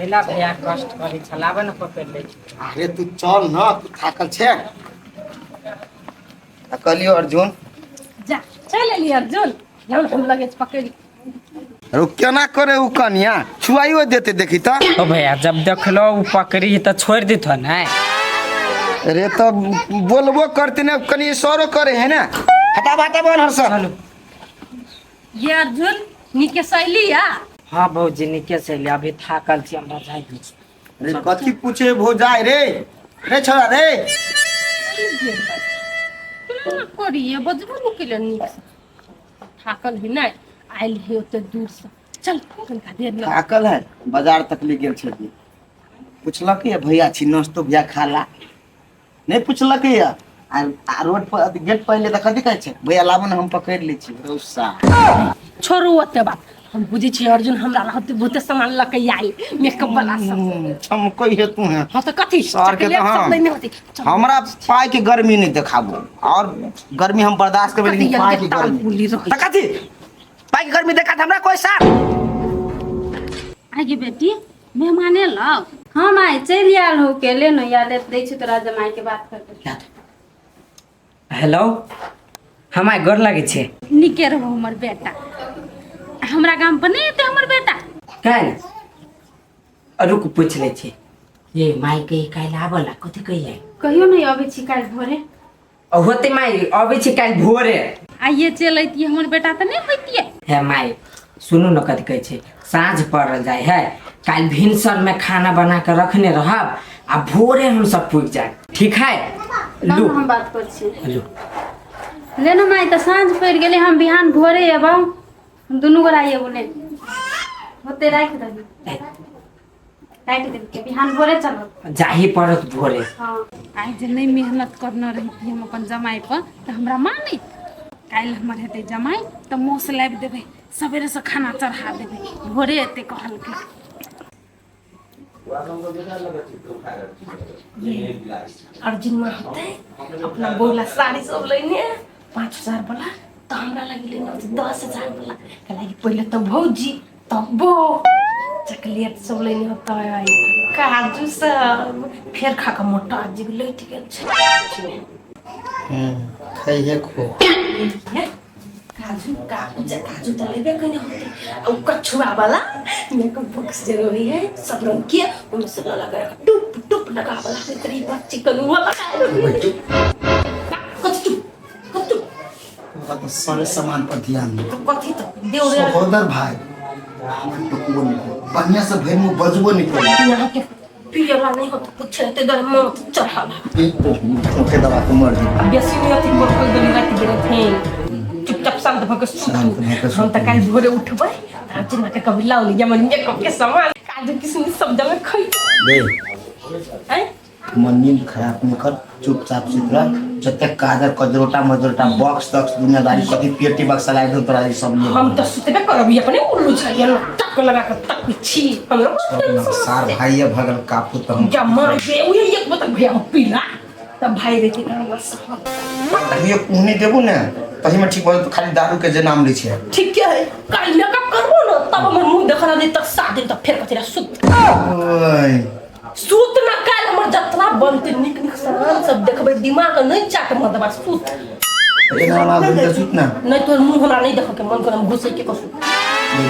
कैला भैया कष्ट करी छलावे न पकड़ ले। अरे तू चल न, तू थाकल छे। कलियो अर्जुन जा चल एली अर्जुन हम लगे पकड़। अरे केना करे उ कन्या छुआइयो देते देखी त। ओ भैया जब देखलो उ पकड़ी त छोड़ दिथो ना। अरे तो बोलबो करते ने कनी इशारो करे है ना। हटा बाटा बोल हरस। चलो ये अर्जुन निके सैली या। हां भौजी निके से ले अभी थाकल छी हमरा जाय दी। अरे कथी पूछे भो जाय रे। रे छोरा रे। करिए बजबो न केले निक थाकल ही नहीं आइल है ओते दूर से। चल कनका देर लग थाकल है बाजार तक ले गेल छथि। पूछलक ये भैया छी नाश्तो भैया खाला नहीं पूछलक ये आ रोड पर गेट पहले त कथी कहै छै भैया लाबो न हम पकड़ लै छी रौसा। छोड़ू ओते बात हम बुझी छी अर्जुन हमरा रहते बहुते सामान लके आई मेकअप वाला सब हम कोई है तू है। हां तो कथी सर के तो हां हमरा पाई के गर्मी नहीं देखाबो और गर्मी हम बर्दाश्त करबे लेकिन पाई के गर्मी त कथी पाई के गर्मी देखा हमरा कोई साथ आगे बेटी मेहमाने लो हम आए चल आल हो के ले न या ले दै छी तोरा जमाई के बात करके। हेलो हमाय गोर लागे छे। निके रहो हमर बेटा हमरा गांव पर नहीं एते हमर बेटा काल रुक पूछ ले छे ये माई के काल आबला कथि कहिए कहियो नहीं अबे छी काल भोरे होते माई अबे छे काल भोरे आइए चलैती हमर बेटा त नहीं होइतिए। है माई सुनु न कथि कहै छे साँझ पड़ जाए है काल भिनसर में खाना बना के रखने रहब आ भोरे हम सब पूछ जाए ठीक है। लो हम बात कर छी लो ले न माई त साँझ पड़ गेले हम बिहान भोरे एबो हम दुनु गोरा आइए बोले होते राख दही राख दे के बिहान भोरे चलो जाही पड़त भोरे। हां आई जे नहीं मेहनत करना रही हम अपन जमाई पर त हमरा मानी काल हमर हेते जमाई त मोस लाब देबे सवेरे से खाना चढ़ा देबे भोरे एते कहल के। अर्जुन में होते अपना बोला साड़ी सब लेने 5000 वाला तो हमरा लगी लेने 10000 वाला कहे पहले तो भौजी तब बो चॉकलेट सब लेने होता है काजू सब फिर खा के मोटा जी लेट गेल छै। खइए खो काजू काजू तो लेबे कने होते और कछुआ वाला मेकअप बॉक्स जरूरी है सब रंग के उनमें से लगा टुप टुप लगा वाला तेरी बात चिकन वाला तो सारे सामान पर ध्यान दो। कथी तो देउरे सहोदर भाई बढ़िया से भैर मुंह बजबो नहीं कर यहाँ के पियला नहीं होता कुछ रहते दर मौत चढ़ाला ओके दवा तो मर जी बेसी नहीं होती बोल कोई दिन रात गिरे थे चुपचाप शांत भके हम त काल भोरे उठबै अर्जुन के कभी लाउ लिया मन मेकअप के सामान काजू किशमिश सब जगह खई दे हैं मन नींद खराब नहीं कर चुपचाप सुतरा जते कादर कजरोटा मजरोटा बॉक्स तक्स दुनियादारी कथी पेटी बक्स ला दो तोरा ई सब ले हम तो सुतबे करब अपने उल्लू छै टक लगा के तक छी हम सार भाई भगल कापू तो हम क्या मर गए ओए एक बत भैया पीला तब भाई रहती ना बस ये कुहनी देबो ने तही में ठीक बोल तो खाली दारू के जे नाम लै छै ठीक है काल मेकअप करबो ना तब हमर मुंह देखला दे तक साथ दिन तक फेर कतेरा सुत ओए सूत ना काल हमर जतना बनते निक निक सामान सब देखबे दिमाग नहीं चाट मत बस सूत एना ना दे सुत ना नहीं तोर मुंह हमरा नहीं देख के मन करम घुसे के कसु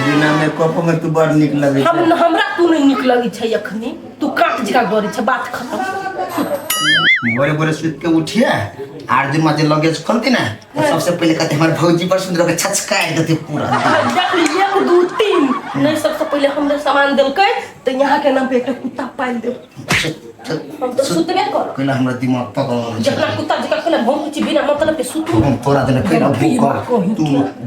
बिना मेकअप में तू बड़ निक लगे छै हमरा तू नहीं निक लगी छै अखनी तू काट जिका डरे छै बात खत्म बोरे बोरे सुत के उठिए अर्जुन माजे लगेज खोलती ना सबसे पहले कहते हमारे भौजी पर सुंदर के छचका देते पूरा देख लिए 1 2 3 नहीं सबसे पहले हमने सामान देलकै तो यहाँ के नाम पे एक कुत्ता पाल दे हम तो सुतबे कर कहला हमरा दिमाग पकड़ जकरा कुत्ता जकरा कहला भौंक छी बिना मतलब के सुतू हम तोरा देने कहला भूख तू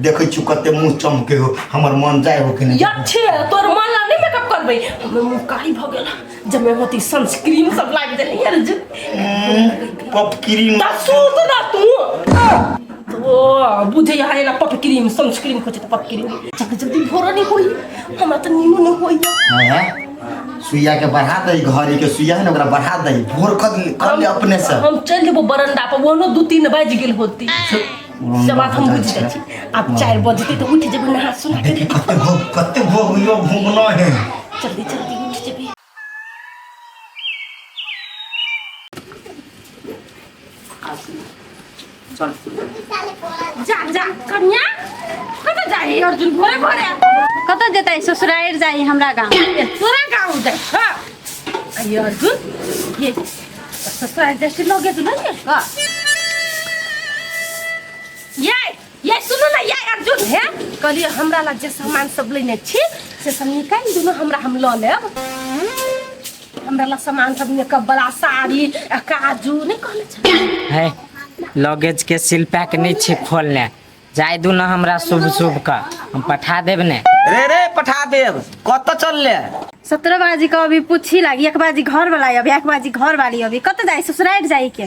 देखै छु कते मुंह चमके हो हमर मन जाय हो कि नहीं अच्छे तोर मन ला नहीं मेकअप करबै हमर मुंह कारी भ गेला जब मैं होती सनस्क्रीन सब लाग देली यार पप क्रीम सूत ना तू तो बुझे यहाँ ना पप क्रीम सनस्क्रीन खोजे तो पप क्रीम जल्दी जल्दी भोर नहीं होई हमरा तो नीमो नहीं होई हां सुइया के बढ़ा दई घड़ी के सुइया है ना ओकरा बढ़ा दई भोर कर ले अपने से हम चल जेबो बरंडा पर वो 2-3 बज गेल होती सब बात हम बुझ जाइ छी अब 4 बजते तो उठ जेबो नहा सुना कते भोग यो भोगना है जल्दी जल्दी उठ जेबे चल जा जा कन्या कत जाई अर्जुन भोरे भोरे कतऽ जेतै ससुरारि जाइ हमरा गाँव तोरा गाँव जाई हां अय अर्जुन ये ससुराल जैसे लोगे तो नहीं का ये सुनो ना ये अर्जुन है कहलिए हमरा ला जे सामान सब लेने छी से सब निकाल दो ना हमरा हम ल लेब हमरा ला सामान सब मेकअप वाला साड़ी काजू नहीं कहले छ है लगेज के सील पैक नहीं छे खोलने जाय दू ना हमरा शुभ शुभ का हम पठा देब ने रे पठा देब कत चल ले 17 बाजी का अभी पूछी लागी 1 बाजी घर वाला अभी 1 बाजी घर वाली अभी कतऽ जाइ ससुरारि जाइ के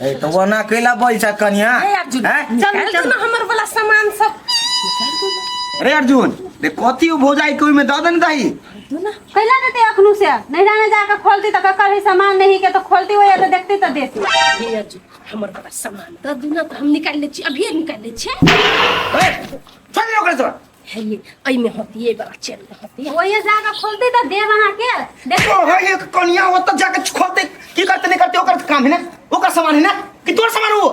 ए तो वना कैला बैसा कन्या ए अर्जुन हैं? चल ना हमर वाला सामान सब रे अर्जुन रे कथी भोजाई कोई में द देन दही दो ना कैला देते अखनू से नहीं जाने जाके खोलती तो ककर ही सामान नहीं के तो खोलती हो या तो देखती तो देती ये अर्जुन हमर वाला सामान द दो ना तो हम निकाल ले छी अभी निकाल ले छी ए चल ओकरे तो है ये आई में होती है बड़ा चेन में होती है वही जाके खोलती तो दे वहां के देख ओ है एक कन्या ओत जाके खोलते की करते नहीं करते ओकर काम है ना ओकर सामान है ना कि तोर सामान हो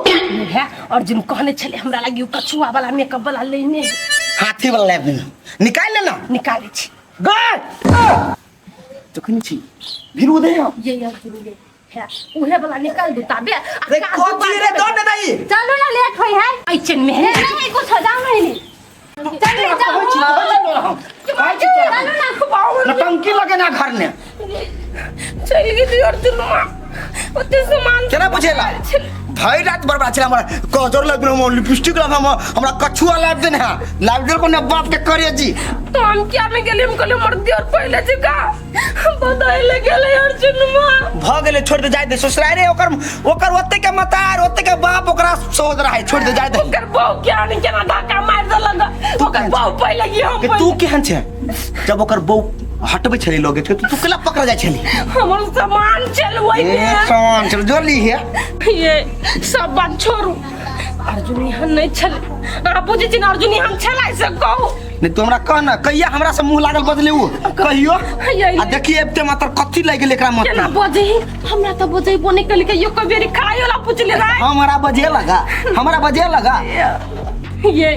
है अर्जुन कहने चले हमरा लगी उ कछुआ वाला मेकअप वाला लेने हाथी वाला लेब निकाल लेना निकाले छी गए तो कनी छी फिर उदे ये अर्जुन ले है उहे वाला निकाल दो ताबे रे कथी रे दो दे दही चलो ना लेट होई है आई चेन में है नहीं कुछ हो जाओ नहीं चल ले जाओ चलो ना नटंकी लगे ना घर ने चल गई अर्जुन ओते सामान केना बुझेला भाई रात बर्बाद छला हमरा कजर लग हम लिपस्टिक लगा हमरा कछुआ लाग देने है लाग दे को ने बाप के करे जी तो हम क्या में गेले हम कहले मर दियो पहले से का बताए ले गेले अर्जुन भ गेले छोड़ दे जाय दे ससुराल रे ओकर ओते के मतार ओते के बाप ओकरा सोच रहा है छोड़ दे जाय दे ओकर बहु क्या नहीं केना धक्का मार देला ओकर बहु पहले की हम कि तू केहन छे जब ओकर बहु हटबे छली लोगे तू केला पकड़ जाय छली हमर सामान चल वही ए सामान चल जोली है ये सब बात छोड़ू अर्जुन यहाँ नहीं चले आप बुझे जिन अर्जुन यहाँ चला से कहो नहीं तो हमरा कह ना कहिया हमरा से मुंह लागल बदले उ कहियो आ देखिए एते मात्र कथी लाग गेल एकरा मत केना बजे हमरा तो बजे बोने के लिए यो कबेरी खायोला पूछ ले रहा हमरा बजे लगा ये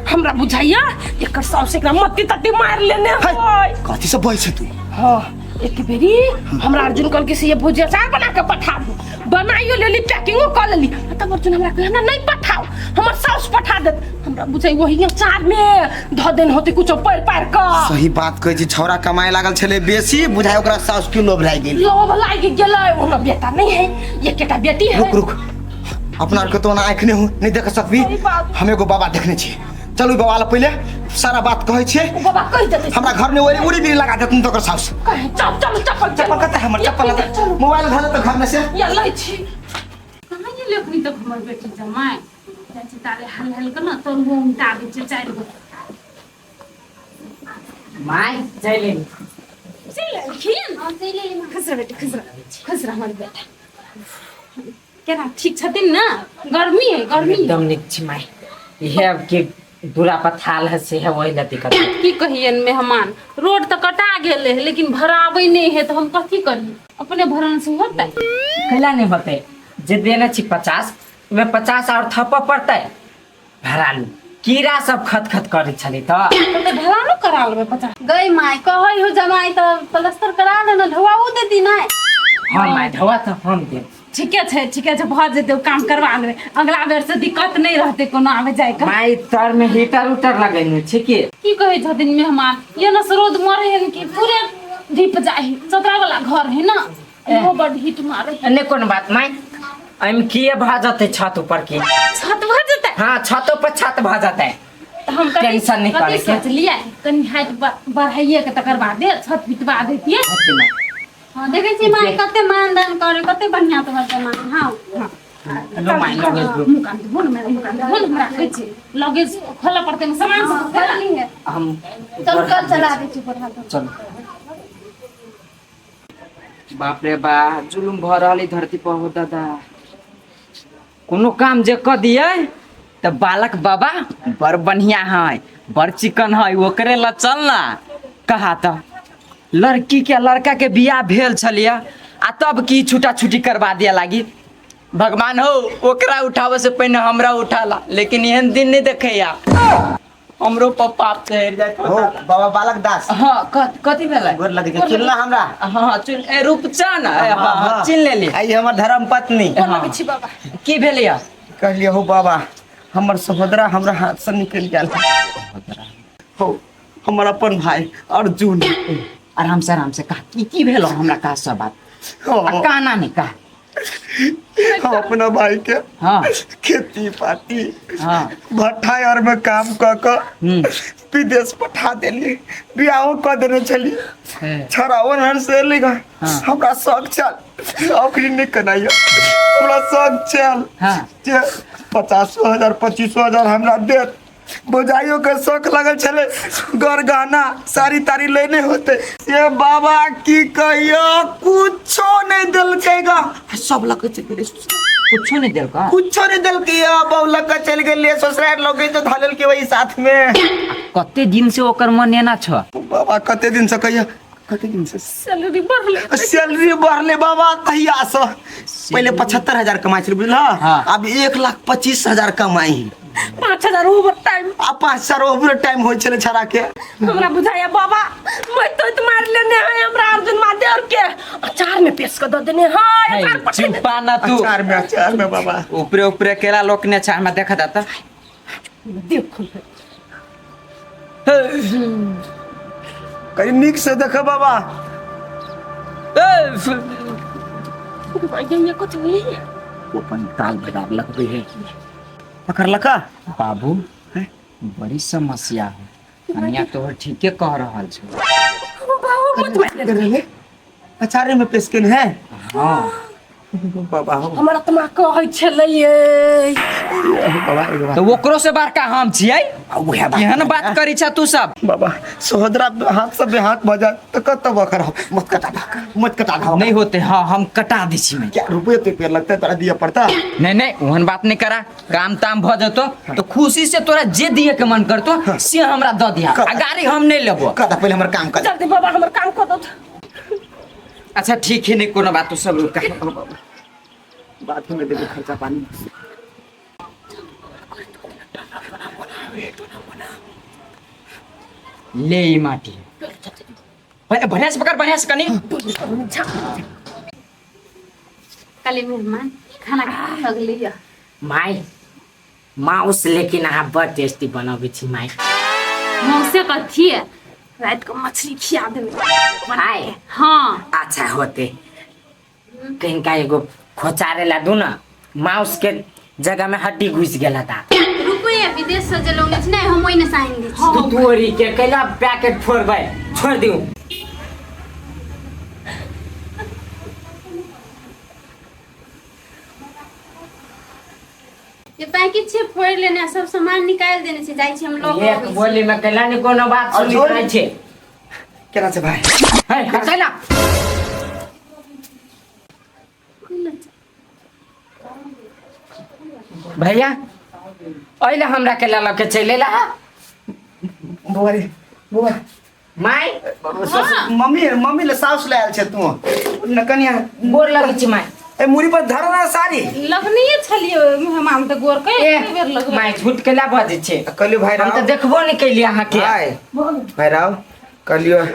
हमरा बुझाइया एकर साउ से एकरा मत्ती तत्ती मार लेने होय कथी से बई छै तू हां एक बेरी हमरा अर्जुन कल के से ये भुजिया चार बना के पठा दो बनाइयो लेली पैकिंगो कर लेली तब अर्जुन हमरा कहे हमरा नहीं पठाओ हमर साउस पठा दे हमरा बुझाइ वही चार में ध देन होते कुछ पैर का सही बात कहै छी छौरा कमाए लागल छले बेसी बुझाइ ओकरा साउस के लोभ लाग गेल लोभ लाग गेलै ओना बेटा नहीं है ये केटा बेटी है रुक अपना के तो ना आँख नहीं देख सकबी हम एगो बाबा देखने छी चलू बाबा ला पहले सारा बात कहै छे बाबा कह देते हमरा घर में उड़ी बिरी लगा देतन तो कर साउस कहे चल चल चप्पल कते हमर चप्पल लगा मोबाइल घर तो घर में से या लै छी कहां ये लेखनी तक हमर बेटी जमाए चाची तारे हल हल के ना तो वो उल्टा दे छे 4 गो माय चले चल खिन हां से ले खसरा बेटी खसरा हमर बेटा केना ठीक छथिन ना गर्मी है गर्मी एकदम निक छी माय इहे के पूरा पथाल है से है वही लती कर की कहियन मेहमान रोड तो कटा गेले है लेकिन भराबै नहीं है तो हम कथी करी अपने भरन से होतै कैला नहीं होते जे देने छी 50 में 50 और थप्पा पड़ते भरालू कीड़ा सब खत करे छली तो भरानो करा लेबे 50 गई माय कहै हो जमाई तो प्लास्टर करा लेना ढवाऊ देती ना हां माय ढवा तो हम दे ठीक है बहुत जेते काम करवा लेबे अगला बेर से दिक्कत नहीं रहते कोनो आवे जाए का माय तर में हीटर उटर लगैनु ठीक है की कहै छथिन मेहमान ये न रोद मरे है कि पूरे दीप जाए चतरा वाला घर है ना वो बड़ हिट मारे ने कोन बात माय हम किए भ जाते छत ऊपर के छत भर जते हां छत पर छत भ जाते हम टेंशन नहीं करे के सोच लिया कनी हाइट बढ़ाइए के तकर बाद छत बितवा देतिए हां देखे छी माय कते मानदान करे कते बढ़िया तो है मान हां लो माय लगेज मुकान बोल हमरा कहै छी लगेज खोला पड़ते में सामान सब खोला नहीं है हम चल कल चला दे छी बढ़ा चल बाप रे बा जुलुम भ रहली धरती पर हो दादा कोनो काम जे क दिए त बालक बाबा बड़ बढ़िया है बड़ चिकन है ओकरे ला चल ना कहा त लड़की के लड़का के बियाह भेल छलिया आ तब की छूटा छूटी करवा दिया लागी भगवान हो ओकरा उठावे से पहले हमरा उठाला, लेकिन एहन दिन नहीं देखे या हमरो पर पाप चढ़ जाए। हो बाबा बालक दास हाँ कथी भेलै? गोर लगे के चिल्ला हमरा। हाँ चुन रूपचन हाँ चिन लेली। आई हमर धर्म पत्नी हाँ। बाबा की भेलै? कहलिए हो बाबा हमर सहोदरा हमरा हाथ से निकल गेल। हो हमर अपन भाई अर्जुन। आराम से कहा की भेलो हमरा कहा सब बात। हो कहना नहीं कहा। हम अपना भाई के हाँ खेती पाती हाँ भट्ठा और में काम कर विदेश पठा देली, बियाहो कर देने चली छड़ावन हर से लेगा। हाँ। हमरा शौक चल औखरी नहीं कनाइयो, हमरा शौक चल हाँ। जे 50,000 25,000 हमरा देत बुझाइयो के शौक लगल चले घर गहना सारी तारी लेने होते। ये बाबा की कहियो कुछो नहीं दिलकेगा, सब लगे चल कुछो नहीं दिल का। कुछो नहीं दिल के बहु लग चल गेल ससुराल लोग तो धालल के वही साथ में। कते दिन से ओकर मन एना छ? बाबा कते दिन से कहिया कते दिन से सैलरी बढ़ले। सैलरी बढ़ले बाबा कहिया से पहले 75,000 कमाई छल बुझल, हाँ। अब 1,25,000 कमाई। 5,000 ओवर टाइम आ 5,000 ओवर टाइम होय छले छड़ा के। हमरा बुझाया बाबा मैं तो मार लेने है हमरा अर्जुन मादेर के अचार में पेश कर देने है अचार पठे चुपा ना तू। अचार में बाबा ऊपरे ऊपरे केला लोक ने अचार में देखा जाता। देखो कहीं निक से देख बाबा। ये कुछ नहीं है। अपन ताल बदाब लगबे है। पकड़ लका बाबू बड़ी समस्या है। कन्या तो ठीके कह रहल छ। बाबू मत मार ले। अचारे में पेश केन है। हाँ बाबा हो हमरा तमा कहै छलै बाबा एगो तो ओकरो से बड़का हम छियै। उहे बात एहन बात करी छ तू सब। बाबा सहोदरा हाथ से हाथ बजा तो कत बकर मत कटा दो नहीं होते। हाँ हम कटा दी छी मैं। क्या रुपये तो पेड़ लगता है तोरा दिया पड़ता। नहीं ओहन बात नहीं करा। काम ताम भ जतो तो खुशी से तोरा जे दिए के मन करतो से हमरा द दिया। आ गाड़ी हम नहीं लेबो। कदा पहले हमर काम कर। जल्दी बाबा हमर काम कर दो। अच्छा ठीक है नहीं कोनो बात तो सब रुका। बात में दे खर्चा पानी। ले ई माटी बढ़िया से पकड़, बढ़िया से कनी। काली मेहमान खाना खा लगली है। माई माउस लेकिन आप बड़ टेस्टी बनावे छी माई। मौसे कथी है? रात को मछली खिया देबे। हाय हाँ अच्छा होते कहीं का एगो खोचारे ला दू ना, माउस के जगह में हड्डी घुस गेला था। रुपये विदेश से जे लोग छै नै हम ओइ ने साइन दै छी। तू तोरी के कैला पैकेट फोड़बै छोड़ दियो। ये पैकेट छै फोड़ लेने सब सामान निकाल देने छै जाइ छी हम लोग। एक बोली में कैला ने कोनो बात सुनी और नहीं छे। केना से भाई है हटेला भैया ओइला हमरा के ला के चलेला बुआ रे बुआ माई। मम्मी ले साउस ले आयल छे तू न कनिया गोर लगे छी माई। ए मुरी पर धरना साड़ी लगनिए छलिए मेहमान त गोर के ए, बेर लग। माई झूठ के ला बजे छे। कहलियो भाई हम राव तो देखबो नहीं कैली अहाँ के। भाई राव कहलियो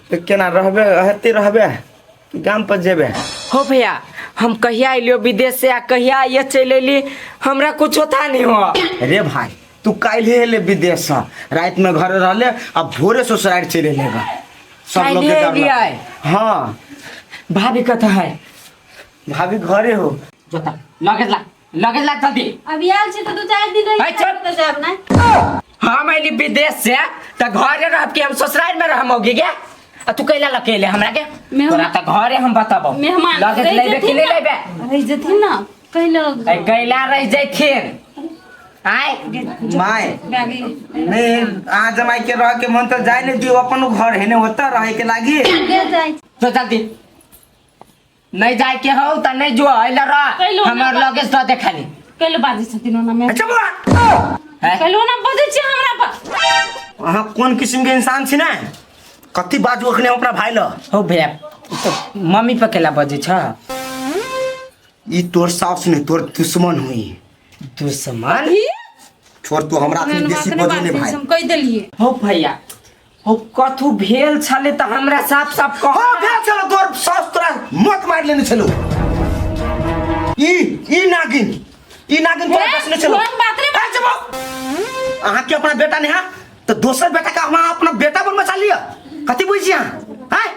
तो केना रहबे हते रहबे कि गाम पर जेबे। हो भैया हम कहिया अलियो विदेश से आ कहिया ये चल अली हमरा कुछ होता नहीं हो। रे भाई तू काल्हे एले विदेश से रात में घर रहले अब भोरे ससुराल चले लेगा सब लोग के काल्हे डर एलियै? लग- हाँ भाभी कथा है भाभी घरे हो। जोता लगेज ला जल्दी। अभी आयल छै त 2-4 दिन है, रहि चुप। त जाब नै। हम अली विदेश से त घरे रह के हम ससुराल में रहमोगे क्या? आ तू कैला लकेले हमरा के? तोरा त घरे हम बताबो। मेहमान लगेज लेबे कि नहीं लेबे? रहि जथिन ना कहिलो ए कैला रह जैथिन आय माय बैगी नहीं आ जमाई के रह के मन तो जाए नहीं दियो अपन घर है ने होता रहे के लागी। ले जाय तो जल्दी नहीं जाए के हो त नहीं जो अइला रह कैलो ना हमर बा- लगेज तो देखाली। कैले बाजी छथिन ओना में। अच्छा बुआ है कैले ओना बजे छी हमरा पर। अहाँ कौन किस्म के इंसान छी ना कथी बाजू अखने अपना भाई ल। हो भैया तो मम्मी पे केला बजे छ। ई तोर सास ने तोर दुश्मन हुई। दुश्मन छोड़ तू हमरा से बेसी बजो ने भाई। हम कह देलिए हो भैया हो कथु भेल छले त हमरा साफ साफ कह। हाँ भेल चलो तोर सास तोरा मत मार लेने चलो। ई नागिन तोरा बस ने चलो। बात रे ए जब अहाँ के अपना बेटा ने हा तो दोसर बेटा का हम अपना बेटा बन मचा लिया कथी बुझिया हैं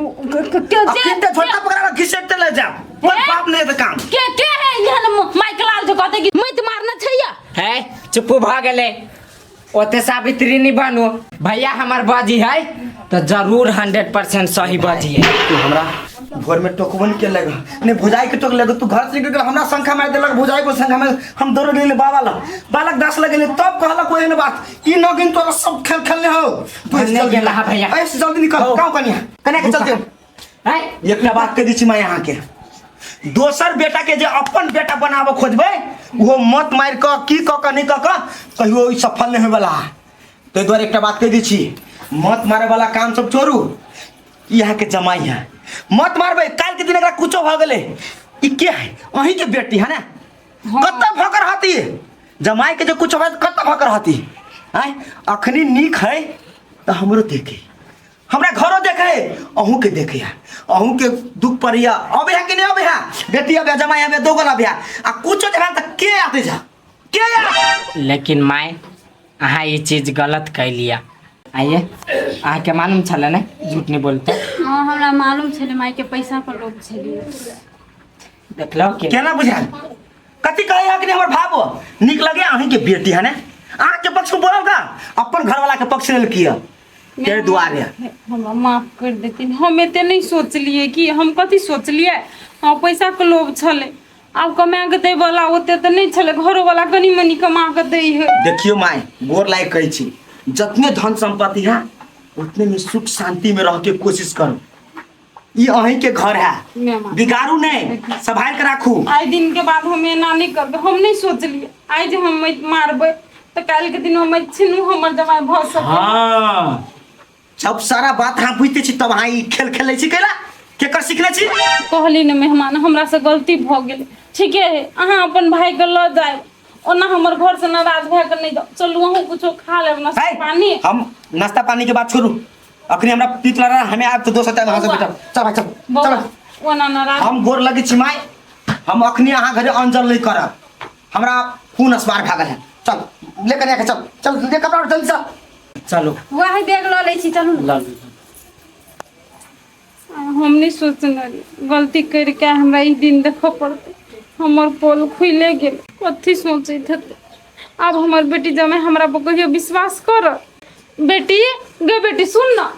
अखिन ते छोटा पकड़ा घिसेट ले जा पर बाप ने तो काम के है यहाँ माइकल जो कहते कि मत मारना चाहिए है चुप भ गेले ओते सावित्री नहीं बनू भैया हमार बाजी है तो जरूर 100% सही बाजी है। तू हमरा घर में टोकवन के लगा ने भुजाई के टोक लगा तू घर से निकल हमरा संख्या मार देलक भुजाई को संख्या में हम दौड़ गेले बालक 10 लगेले तब कहला कोई ने बात ई नगिन तोरा सब खेल खेलने हो तू नहीं गेला हा भैया ऐसे जल्दी निकल गांव कन्या के चलते है एकला बात कह दी छी मैं यहाँ के दोसर बेटा के जे अपन बेटा बनाबो खोजबे वो मत मार क की क नहीं क कहियो ई सफल नहीं होय वाला ते द्वारा एकटा बात कह दी छी मत मारे वाला काम सब छोड़ू यहाँ के जमाई है मत मारबे काल के दिन एकरा कुछो भ गेले ई के है अही के बेटी है ना कत्ता भकर हती जमाई के जो कुछ हो कत्ता भकर हती आय अखनी नीक है तो हमरो देखे हमरा घरो देखे अहू के देखे अहू के दुख परिया अबे है कि नहीं अबे है बेटी अबे जमाई अबे दो गला बिया आ कुछो जरा तक के आते जा के या लेकिन माय अहाँ ये चीज गलत कर लिया आइए अहाँ के मालूम छले ना झूठ नहीं बोलते। हाँ हमरा मालूम छले माई के पैसा पर लोग छले देख लो के केना बुझाल कथी कहे है कि नहीं हमर भाबो निक लगे अही के बेटी है ना अहाँ के पक्ष में बोलल का अपन घर वाला के पक्ष लेल किया तेरे दुआरे हमरा माफ कर देती हम एते नहीं सोचलिए कि हम कथी सोचलिए हाँ पैसा के लोभ छले अब कमा के दे वाला ओते तो नहीं छले घरो वाला कनी मनी कमा के दे है। देखियो माय गोर लायक कहै छी जितने धन संपत्ति है उतने में सुख शांति में रह के कोशिश करो ये अही के घर है बिगाड़ू नहीं संभाल के राखू आई दिन के बाद हम एना नहीं करबे हम नहीं सोचलिए आई जे हम मारबे तो काल के दिन हम छिनू हमर जमाई भ सके। हाँ सब सारा बात हाँ बुझते छी तब हाँ ई खेल खेले छी केला केकर सीखले छी कहली ने मेहमान हमरा से गलती भ गेल ठीक है अहाँ अपन भाई के ल जाए ओना हमर घर से नाराज भए के नहीं जाओ चलू अहू कुछो खा लेब नाश्ता पानी हम नाश्ता पानी के बात छोड़ू अखनी हमरा पीत लड़ा हमें आप तो दोस्त टाइम वहां से बेटा चल भाई चल ओना नाराज हम गोर लगे छी माय हम अखनी अहाँ घरे अंजल नहीं करब हमरा खून अस्मार भागल है चल लेकर आके चल ले कपड़ा जल्दी से चलो वही बैग ल ले छी चलू लो हम नहीं सोचना गलती करके हमरा ई दिन देखो पड़ते हमर पोल खुले गेल कथी सोचे थे अब हमर बेटी जमे हमरा पर कहियो विश्वास कर बेटी गे बेटी सुन ना